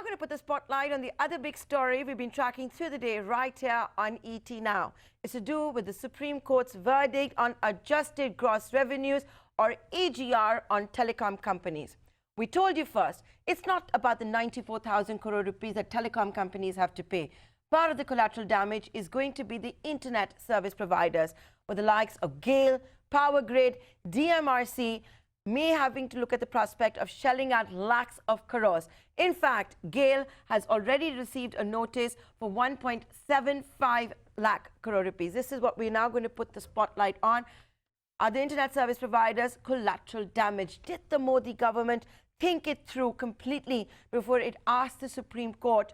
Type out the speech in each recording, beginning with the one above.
now going to put the spotlight on the other big story we've been tracking through the day right here on ET Now. It's to do with the Supreme Court's verdict on adjusted gross revenues, or AGR, on telecom companies. We told you first, it's not about the 94,000 crore rupees that telecom companies have to pay. Part of the collateral damage is going to be the internet service providers, with the likes of GAIL, Power Grid, DMRC, may having to look at the prospect of shelling out lakhs of crores. In fact, GAIL has already received a notice for 1.75 lakh crore rupees. This is what we're now going to put the spotlight on. Are the internet service providers collateral damage? Did the Modi government think it through completely before it asked the Supreme Court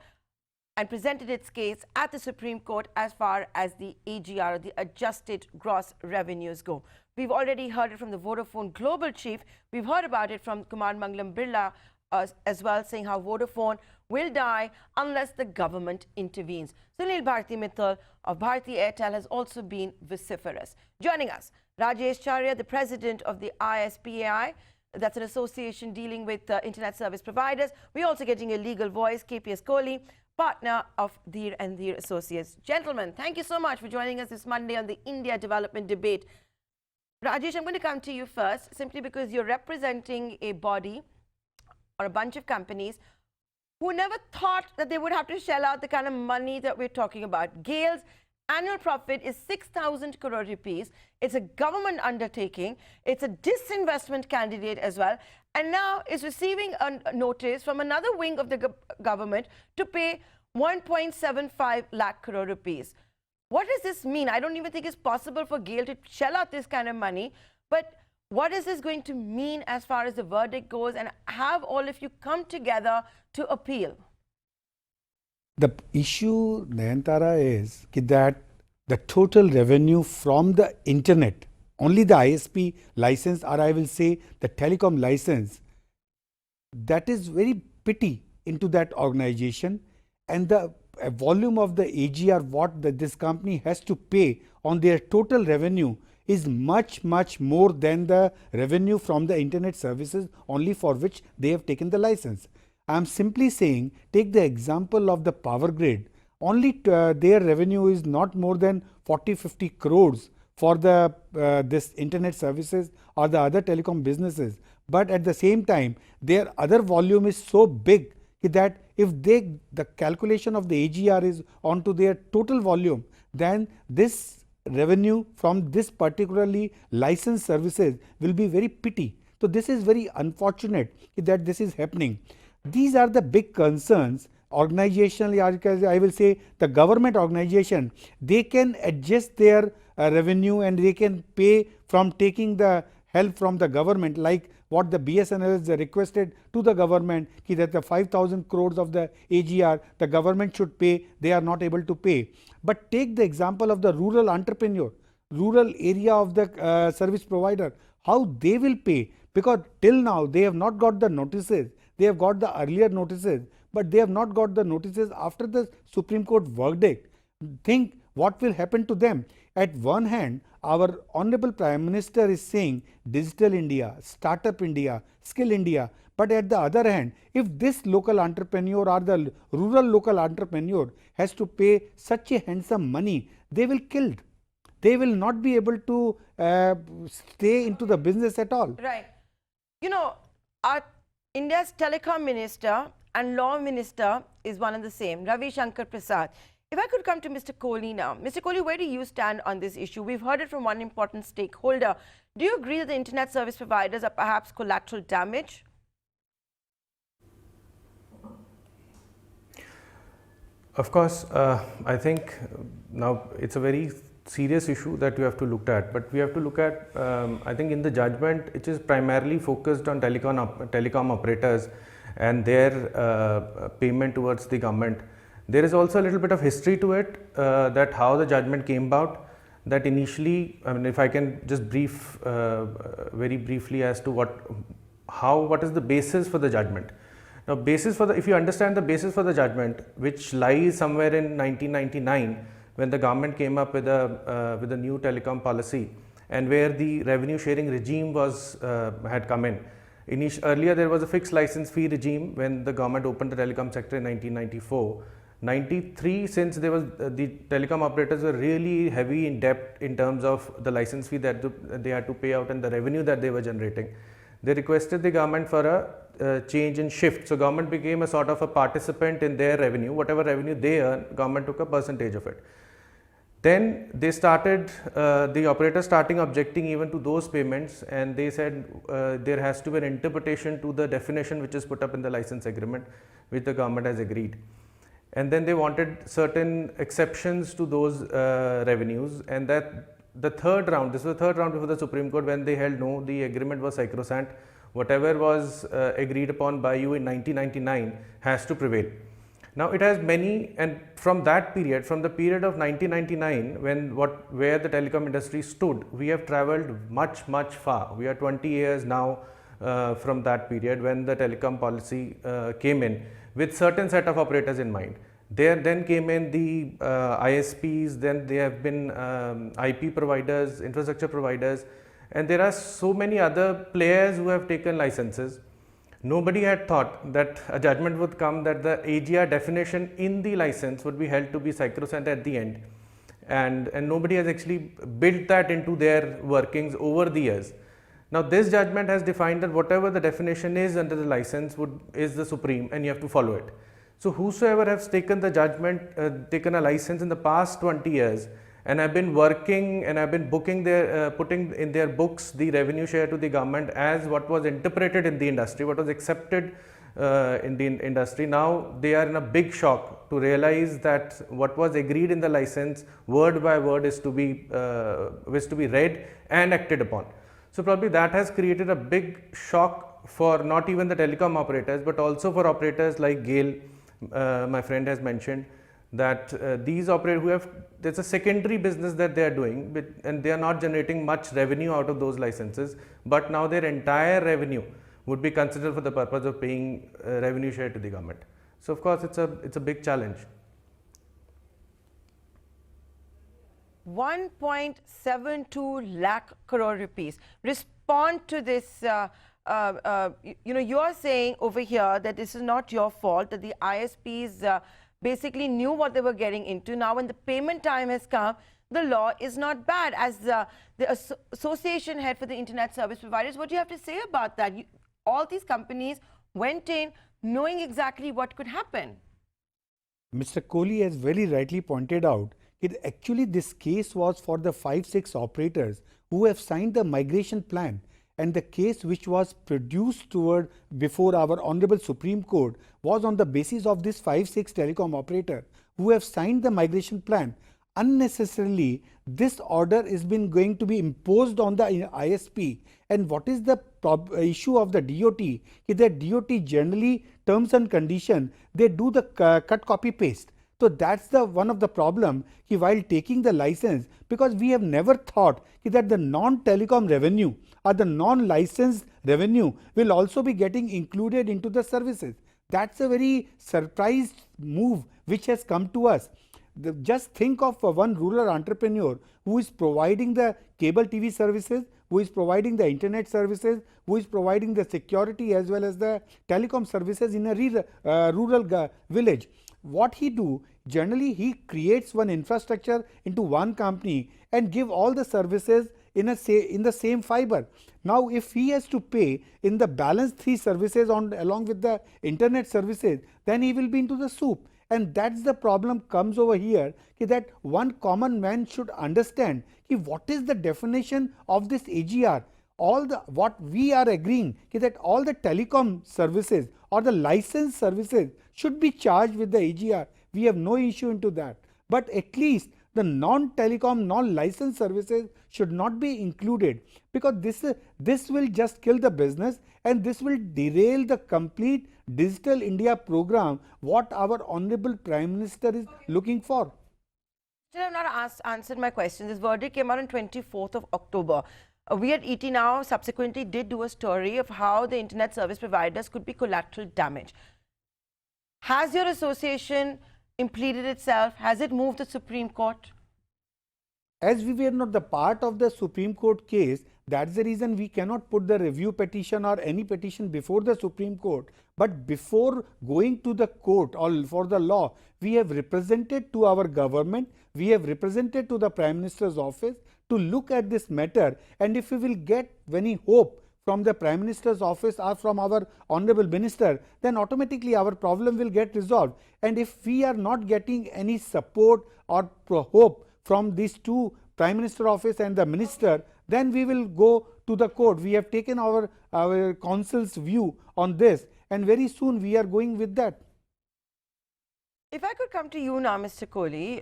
and presented its case at the Supreme Court as far as the AGR, the adjusted gross revenues, go? We've already heard it from the Vodafone global chief. We've heard about it from Kumar Mangalam Birla as well, saying how Vodafone will die unless the government intervenes. Sunil Bharti Mittal of Bharti Airtel has also been vociferous. Joining us, Rajesh Chharia, the president of the ISPs, that's an association dealing with internet service providers. We're also getting a legal voice, KPS Kohli, partner of Dheer and Dheer Associates. Gentlemen, thank you so much for joining us this Monday on the India Development Debate. Rajesh, I'm going to come to you first, simply because you're representing a body or a bunch of companies who never thought that they would have to shell out the kind of money that we're talking about. GAIL's annual profit is 6,000 crore rupees. It's a government undertaking. It's a disinvestment candidate as well. And now is receiving a notice from another wing of the government to pay 1.75 lakh crore rupees. What does this mean? I don't even think it's possible for GAIL to shell out this kind of money. But what is this going to mean as far as the verdict goes? And have all of you come together to appeal? The issue, Nayantara, is that the total revenue from the internet, only the ISP license, or I will say the telecom license, that is very petty into that organization, and the volume of the AGR what this company has to pay on their total revenue is much more than the revenue from the internet services only for which they have taken the license. I am simply saying, take the example of the power grid. Only their revenue is not more than 40-50 crores for the this internet services or the other telecom businesses. But at the same time, their other volume is so big that if the calculation of the AGR is onto their total volume, then this revenue from this particularly licensed services will be very petty. So this is very unfortunate that this is happening. These are the big concerns. Organizationally, I will say the government organization, they can adjust their revenue and they can pay from taking the help from the government, like what the BSNL has requested to the government, that the 5,000 crores of the AGR the government should pay, they are not able to pay. But take the example of the rural entrepreneur, rural area of the service provider, how they will pay, because till now they have not got the notices. They have got the earlier notices, but they have not got the notices after the Supreme Court verdict. Think what will happen to them. At one hand, our Honorable Prime Minister is saying Digital India, Startup India, Skill India. But at the other hand, if this local entrepreneur or the rural local entrepreneur has to pay such a handsome money, they will killed. They will not be able to stay into the business at all. Right. You know, our India's telecom minister and law minister is one and the same, Ravi Shankar Prasad. If I could come to Mr. Kohli now. Mr. Kohli, where do you stand on this issue? We've heard it from one important stakeholder. Do you agree that the internet service providers are perhaps collateral damage? Of course, I think now it's a very serious issue that you have to look at, but we have to look at, I think in the judgment, it is primarily focused on telecom operators and their payment towards the government. There is also a little bit of history to it, that how the judgment came about, that initially, I mean, if I can just brief very briefly as to what is the basis for the judgment. Now, if you understand the basis for the judgment, which lies somewhere in 1999, when the government came up with a new telecom policy, and where the revenue sharing regime had come in, Earlier there was a fixed license fee regime when the government opened the telecom sector in 1994. 93, since there was the telecom operators were really heavy in debt in terms of the license fee that they had to pay out and the revenue that they were generating. They requested the government for a change in shift. So government became a sort of a participant in their revenue. Whatever revenue they earn, government took a percentage of it. Then they started, the operators starting objecting even to those payments, and they said there has to be an interpretation to the definition which is put up in the license agreement, which the government has agreed. And then they wanted certain exceptions to those revenues, and that the third round, this was the third round before the Supreme Court, when they held no, the agreement was sacrosanct. Whatever was agreed upon by you in 1999 has to prevail. Now it has many, and from that period, from the period of 1999, where the telecom industry stood, we have travelled much far. We are 20 years now from that period when the telecom policy came in with certain set of operators in mind. There then came in the ISPs, then there have been IP providers, infrastructure providers, and there are so many other players who have taken licenses. Nobody had thought that a judgment would come that the AGR definition in the license would be held to be sacrosanct at the end, and nobody has actually built that into their workings over the years. Now this judgment has defined that whatever the definition is under the license is the supreme, and you have to follow it. So whosoever has taken the judgment, taken a license in the past 20 years and have been working and have been booking their, putting in their books the revenue share to the government as what was interpreted in the industry, what was accepted in the industry, now they are in a big shock to realize that what was agreed in the license word by word is to be read and acted upon. So probably that has created a big shock for not even the telecom operators, but also for operators like GAIL. My friend has mentioned that these operators who have, there's a secondary business that they are doing, and they are not generating much revenue out of those licenses, but now their entire revenue would be considered for the purpose of paying revenue share to the government. So of course it's a big challenge. 1.72 lakh crore rupees. Respond to this. You are saying over here that this is not your fault, that the ISPs basically knew what they were getting into. Now when the payment time has come, the law is not bad. As the association head for the internet service providers, what do you have to say about that? All these companies went in knowing exactly what could happen. Mr. Kohli has very rightly pointed out that actually this case was for the 5-6 operators who have signed the migration plan, and the case which was produced before our Honorable Supreme Court was on the basis of this 5-6 telecom operator who have signed the migration plan. Unnecessarily, this order is going to be imposed on the ISP. And what is the issue of the DoT? That DoT generally terms and condition, they do the cut copy paste. So that's one of the problem while taking the license, because we have never thought that the non-telecom revenue or the non-licensed revenue will also be getting included into the services. That's a very surprised move which has come to us. Just think of one rural entrepreneur who is providing the cable TV services, who is providing the internet services, who is providing the security as well as the telecom services in a rural village. What he do, generally he creates one infrastructure into one company and give all the services in the same fiber. Now if he has to pay in the balance 3 services along with the internet services, then he will be into the soup. And that's the problem comes over here, that one common man should understand what is the definition of this AGR. What we are agreeing that all the telecom services or the licensed services should be charged with the AGR. We have no issue into that. But at least the non-telecom, non-licensed services should not be included, because this will just kill the business and this will derail the complete Digital India program what our Honorable Prime Minister is looking for. Still have not answered my question. This verdict came out on 24th of October. We at ET Now subsequently did do a story of how the internet service providers could be collateral damage. Has your association implemented itself? Has it moved the Supreme Court? As we were not the part of the Supreme Court case, that's the reason we cannot put the review petition or any petition before the Supreme Court. But before going to the court or for the law, we have represented to our government, we have represented to the Prime Minister's office to look at this matter, and if we will get any hope from the Prime Minister's office or from our Honorable Minister, then automatically our problem will get resolved. And if we are not getting any support or hope from these two, Prime Minister office and the Minister, then we will go to the court. We have taken our council's view on this, and very soon we are going with that. If I could come to you now, Mr. Kohli,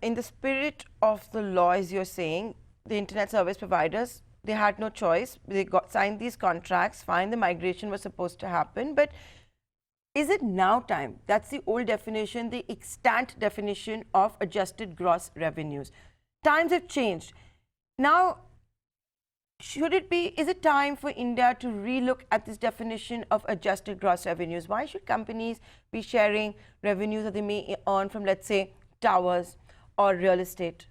in the spirit of the law, as you're saying, the internet service providers, they had no choice. They signed these contracts, fine, the migration was supposed to happen, but is it now time? That's the old definition, the extant definition of adjusted gross revenues. Times have changed. Now, is it time for India to relook at this definition of adjusted gross revenues? Why should companies be sharing revenues that they may earn from, let's say, towers or real estate?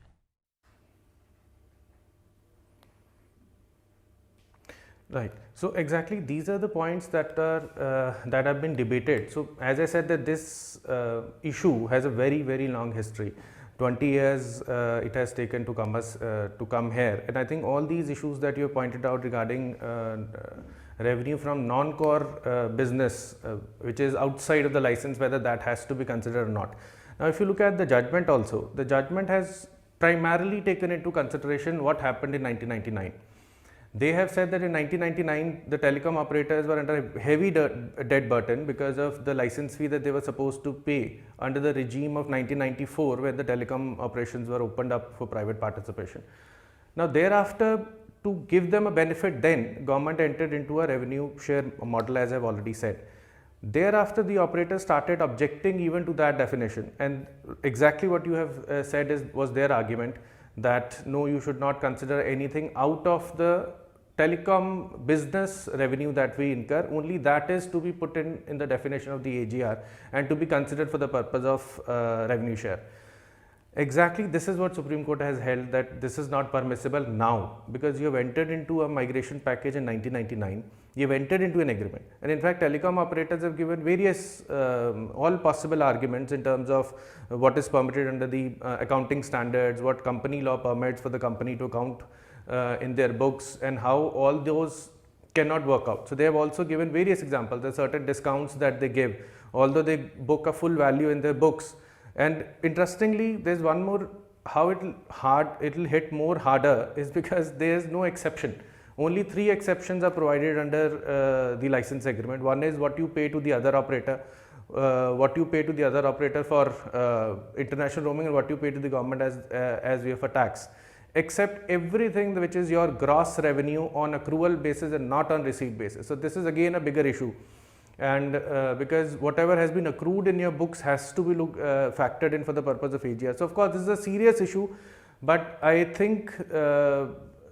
Right. So exactly, these are the points that are that have been debated. So as I said, that this issue has a very, very long history. 20 years it has taken to come here, and I think all these issues that you have pointed out regarding revenue from non-core business, which is outside of the license, whether that has to be considered or not. Now, if you look at the judgment also, the judgment has primarily taken into consideration what happened in 1999. They have said that in 1999, the telecom operators were under a heavy debt burden because of the license fee that they were supposed to pay under the regime of 1994, when the telecom operations were opened up for private participation. Now, thereafter, to give them a benefit, then government entered into a revenue share model, as I have already said. Thereafter, the operators started objecting even to that definition, and exactly what you have said was their argument, that no, you should not consider anything out of the telecom business revenue that we incur, only that is to be put in the definition of the AGR and to be considered for the purpose of revenue share. Exactly, this is what Supreme Court has held, that this is not permissible now, because you have entered into a migration package in 1999, you have entered into an agreement, and in fact telecom operators have given various all possible arguments in terms of what is permitted under the accounting standards, what company law permits for the company to account in their books, and how all those cannot work out. So they have also given various examples. There are certain discounts that they give, although they book a full value in their books. And interestingly, there is one more, how it will hit more harder is because there is no exception. Only 3 exceptions are provided under the license agreement. One is what you pay to the other operator, for international roaming, and what you pay to the government as way of a tax, except everything which is your gross revenue on accrual basis and not on receipt basis. So this is again a bigger issue. And because whatever has been accrued in your books has to be factored in for the purpose of AGR. So of course this is a serious issue, but I think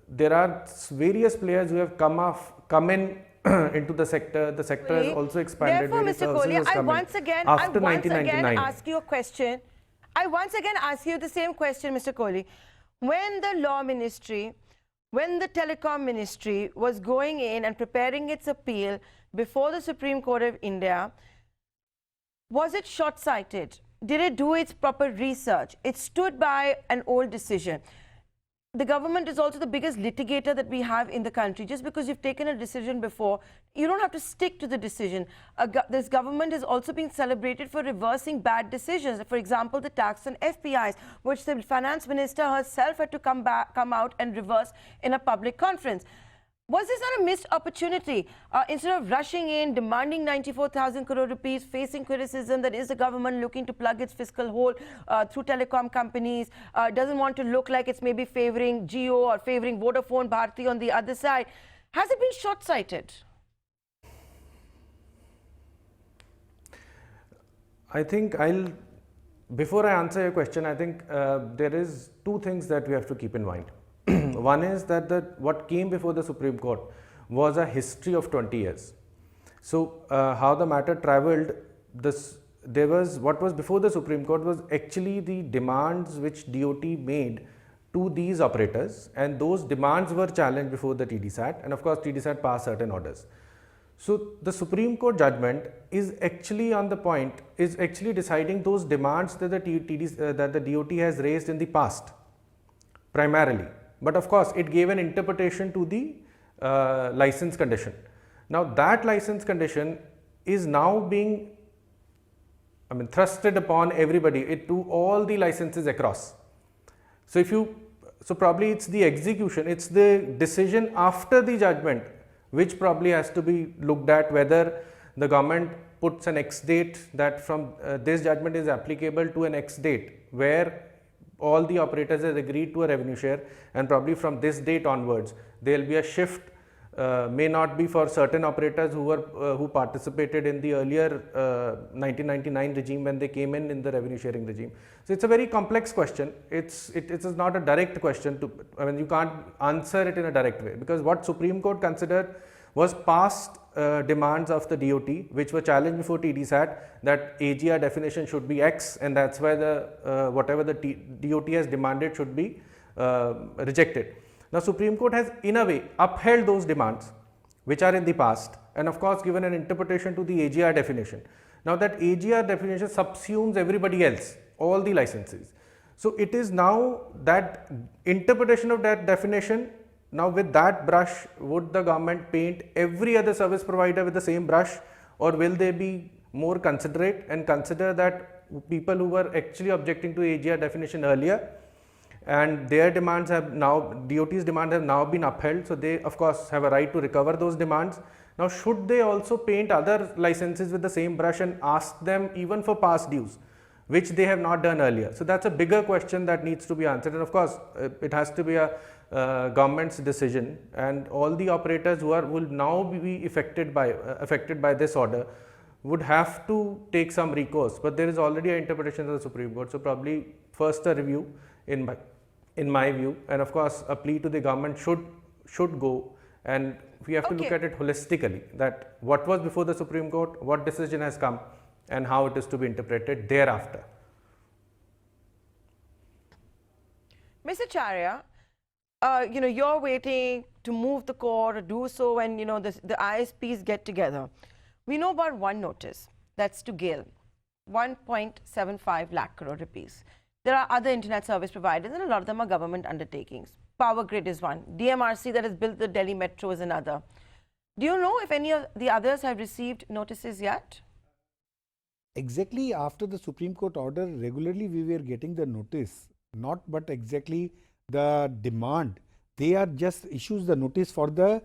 there are various players who have come in into the sector. The sector has also expanded. Therefore, Mr. Kohli, I once again ask you a question. I once again ask you the same question, Mr. Kohli. When the law ministry, when the telecom ministry was going in and preparing its appeal before the Supreme Court of India, was it short-sighted? Did it do its proper research? It stood by an old decision. The government is also the biggest litigator that we have in the country. Just because you've taken a decision before, you don't have to stick to the decision. This government has also been celebrated for reversing bad decisions. For example, the tax on FPIs, which the finance minister herself had to come out and reverse in a public conference. Was this not a missed opportunity? Instead of rushing in, demanding 94,000 crore rupees, facing criticism that is the government looking to plug its fiscal hole through telecom companies, doesn't want to look like it's maybe favoring Jio or favoring Vodafone Bharti on the other side. Has it been short-sighted? I think before I answer your question, I think there is 2 things that we have to keep in mind. One is that what came before the Supreme Court was a history of 20 years. So how the matter travelled, what was before the Supreme Court was actually the demands which DoT made to these operators, and those demands were challenged before the TDSAT, and of course TDSAT passed certain orders. So the Supreme Court judgment is actually on the point, is actually deciding those demands that the DoT has raised in the past primarily, but of course it gave an interpretation to the license condition. Now that license condition is now being thrusted upon everybody, to all the licenses across. So probably it's the execution, it's the decision after the judgment which probably has to be looked at, whether the government puts an X date that from this judgment is applicable to an X date where all the operators have agreed to a revenue share, and probably from this date onwards there will be a shift, may not be for certain operators who participated in the earlier 1999 regime when they came in the revenue sharing regime. So it's a very complex question. It is not a direct question you can't answer it in a direct way, because what Supreme Court considered was past demands of the DoT, which were challenged before TDSAT, that AGR definition should be X, and that's why the whatever the DoT has demanded should be rejected. Now Supreme Court has in a way upheld those demands which are in the past, and of course given an interpretation to the AGR definition. Now that AGR definition subsumes everybody else, all the licenses. So it is now that interpretation of that definition. Now with that brush, would the government paint every other service provider with the same brush, or will they be more considerate and consider that people who were actually objecting to AGR definition earlier, and their demands have now, DoT's demands have now been upheld, so they of course have a right to recover those demands. Now should they also paint other licenses with the same brush and ask them even for past dues, which they have not done earlier? So that's a bigger question that needs to be answered, and of course it has to be a government's decision, and all the operators who will now be affected by this order would have to take some recourse, but there is already an interpretation of the Supreme Court. So probably first a review in my view, and of course a plea to the government should go, and we have to look at it holistically, that what was before the Supreme Court, what decision has come, and how it is to be interpreted thereafter. Mr. Chharia, you're waiting to move the court or do so when the ISPs get together. We know about one notice, that's to GAIL, 1.75 lakh crore rupees. There are other internet service providers, and a lot of them are government undertakings. Power Grid is one. DMRC that has built the Delhi Metro is another. Do you know if any of the others have received notices yet? Exactly after the Supreme Court order, regularly we were getting the notice, but exactly the demand. They are just issues the notice for the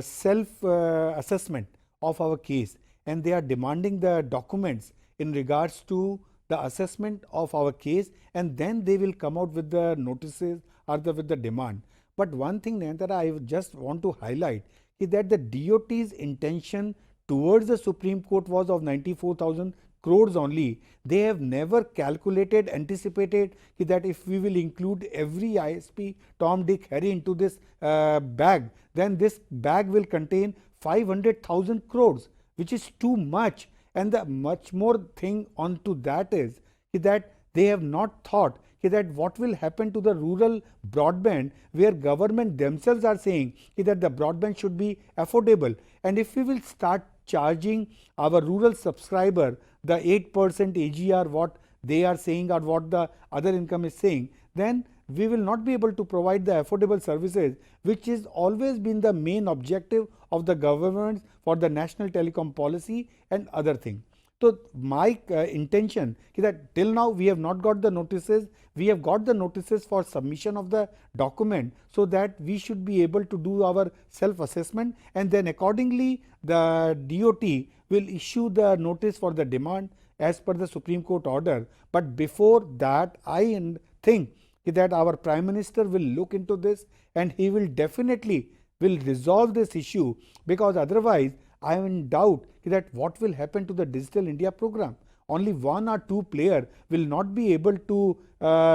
self-assessment of our case, and they are demanding the documents in regards to the assessment of our case, and then they will come out with the notices or with the demand. But one thing, Nayantara, I just want to highlight is that the DoT's intention towards the Supreme Court was of 94,000 crores only. They have never calculated, anticipated that if we will include every ISP, Tom, Dick, Harry into this bag, then this bag will contain 500,000 crores, which is too much. And the much more thing onto that is that they have not thought that what will happen to the rural broadband, where government themselves are saying that the broadband should be affordable. And if we will start charging our rural subscriber the 8% AGR what they are saying or what the other income is saying, then we will not be able to provide the affordable services, which has always been the main objective of the government for the national telecom policy and other things. So my intention is that till now we have not got the notices. We have got the notices for submission of the document, so that we should be able to do our self-assessment, and then accordingly the DoT will issue the notice for the demand as per the Supreme Court order. But before that, I think that our Prime Minister will look into this, and he will definitely resolve this issue, because otherwise I am in doubt that what will happen to the Digital India program. Only one or two players will not be able to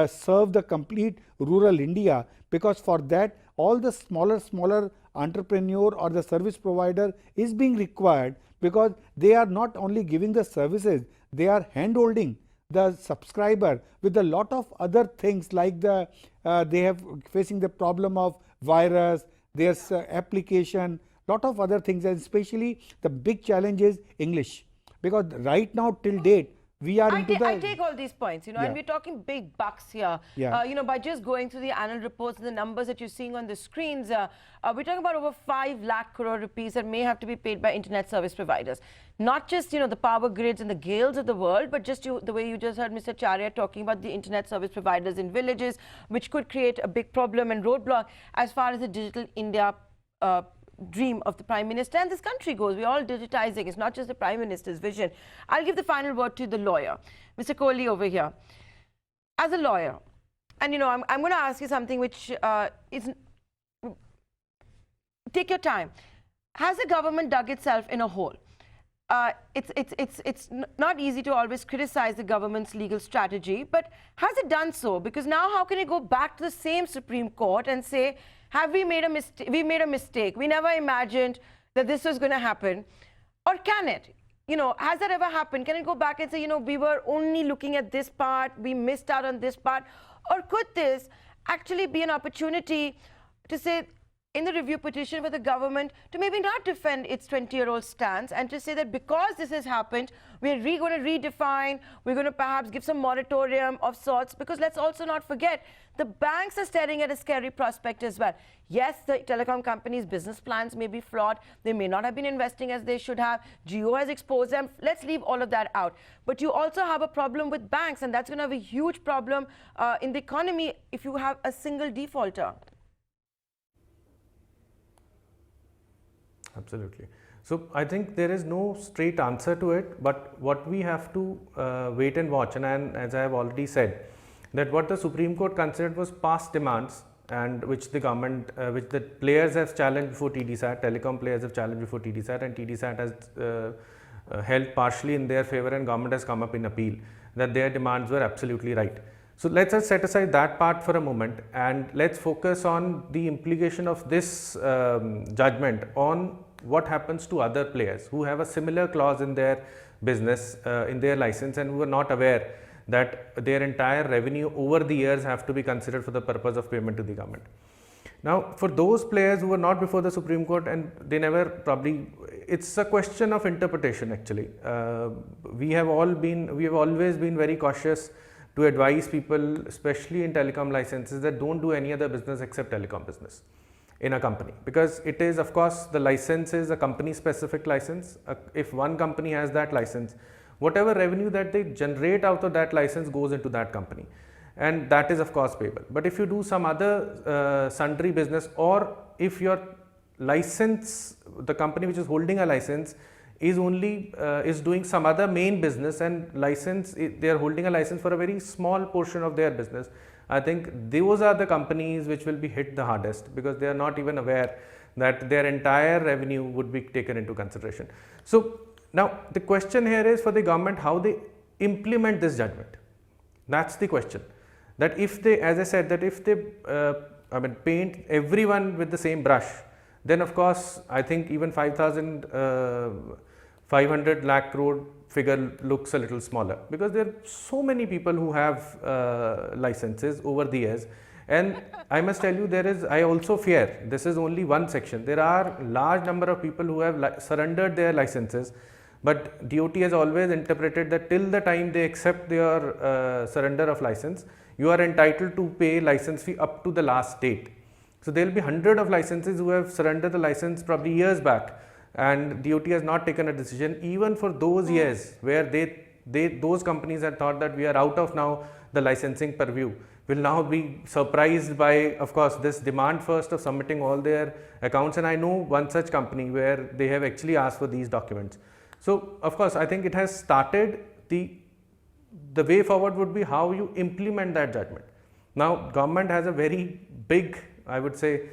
serve the complete rural India, because for that all the smaller entrepreneur or the service provider is being required, because they are not only giving the services, they are hand holding the subscriber with a lot of other things like they have facing the problem of virus, there's application, lot of other things, and especially the big challenge is English, because right now till date we are into I take all these points, and we're talking big bucks here. By just going through the annual reports and the numbers that you're seeing on the screens, we're talking about over 5 lakh crore rupees that may have to be paid by internet service providers. Not just, the power grids and the GAILs of the world, but just the way you just heard Mr. Chharia talking about the internet service providers in villages, which could create a big problem and roadblock as far as the Digital India dream of the Prime Minister and this country goes. We're all digitizing. It's not just the Prime Minister's vision. I'll give the final word to the lawyer, Mr. Kohli over here. As a lawyer, and I'm going to ask you something which is, take your time. Has the government dug itself in a hole? It's not easy to always criticize the government's legal strategy, but has it done so? Because now how can it go back to the same Supreme Court and say, have we made a mistake? We made a mistake. We never imagined that this was going to happen. Or can it? Has that ever happened? Can it go back and say, we were only looking at this part, we missed out on this part? Or could this actually be an opportunity to say, in the review petition for the government, to maybe not defend its 20-year-old stance and to say that because this has happened, we're going to redefine, we're going to perhaps give some moratorium of sorts, because let's also not forget, the banks are staring at a scary prospect as well. Yes, the telecom companies' business plans may be flawed. They may not have been investing as they should have. Jio has exposed them. Let's leave all of that out. But you also have a problem with banks, and that's going to have a huge problem in the economy if you have a single defaulter. Absolutely. So I think there is no straight answer to it, but what we have to wait and watch, and as I have already said, that what the Supreme Court considered was past demands, and which the government, which the players have challenged before TDSAT, telecom players have challenged before TDSAT, and TDSAT has held partially in their favor, and government has come up in appeal that their demands were absolutely right. So let's just set aside that part for a moment, and let's focus on the implication of this judgment on what happens to other players who have a similar clause in their business, in their license, and who are not aware that their entire revenue over the years have to be considered for the purpose of payment to the government. Now, for those players who were not before the Supreme Court and they never probably, it's a question of interpretation actually. We have always been very cautious to advise people, especially in telecom licenses, that don't do any other business except telecom business in a company, because it is, of course, the license is a company specific license. If one company has that license, whatever revenue that they generate out of that license goes into that company, and that is of course payable. But if you do some other sundry business, or if your license, the company which is holding a license is only is doing some other main business, and they are holding a license for a very small portion of their business, I think those are the companies which will be hit the hardest, because they are not even aware that their entire revenue would be taken into consideration. So now the question here is for the government how they implement this judgment. That's the question. That if they, as I said, that if they paint everyone with the same brush, then of course I think even 5,500 lakh crore figure looks a little smaller, because there are so many people who have licenses over the years. And I must tell you, I also fear, this is only one section, there are large number of people who have surrendered their licenses, but DoT has always interpreted that till the time they accept their surrender of license, you are entitled to pay license fee up to the last date. So there will be hundreds of licenses who have surrendered the license probably years back, and DoT has not taken a decision even for those years where those companies had thought that we are out of now the licensing purview, will now be surprised by, of course, this demand first of submitting all their accounts. And I know one such company where they have actually asked for these documents. So of course, I think it has started. The way forward would be how you implement that judgment. Now government has a very big, I would say,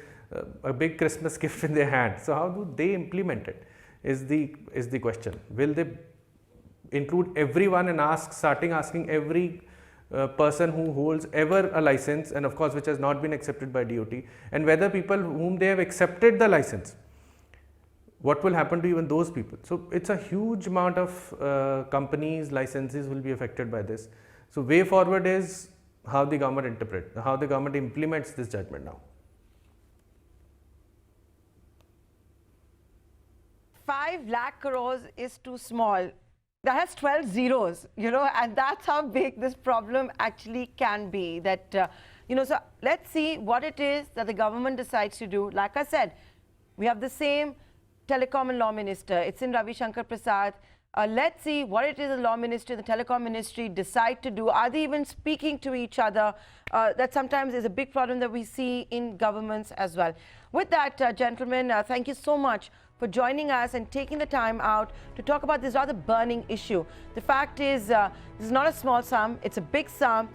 a big Christmas gift in their hand. So how do they implement it is the question. Will they include everyone and starting asking every person who holds ever a license, and of course which has not been accepted by DoT, and whether people whom they have accepted the license, what will happen to even those people? So it's a huge amount of companies, licenses will be affected by this. So way forward is how the government implements this judgment now. 5 lakh crores is too small. That has 12 zeros, and that's how big this problem actually can be. That, so let's see what it is that the government decides to do. Like I said, we have the same telecom and law minister. It's in Ravi Shankar Prasad. Let's see what it is the law ministry and the telecom ministry decide to do. Are they even speaking to each other? That sometimes is a big problem that we see in governments as well. With that, gentlemen, thank you so much for joining us and taking the time out to talk about this rather burning issue. The fact is, this is not a small sum, it's a big sum.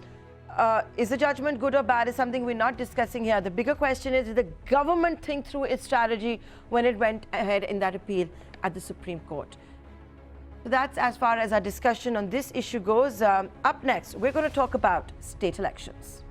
Is the judgment good or bad is something we're not discussing here. The bigger question is, did the government think through its strategy when it went ahead in that appeal at the Supreme Court? So that's as far as our discussion on this issue goes. Up next, we're going to talk about state elections.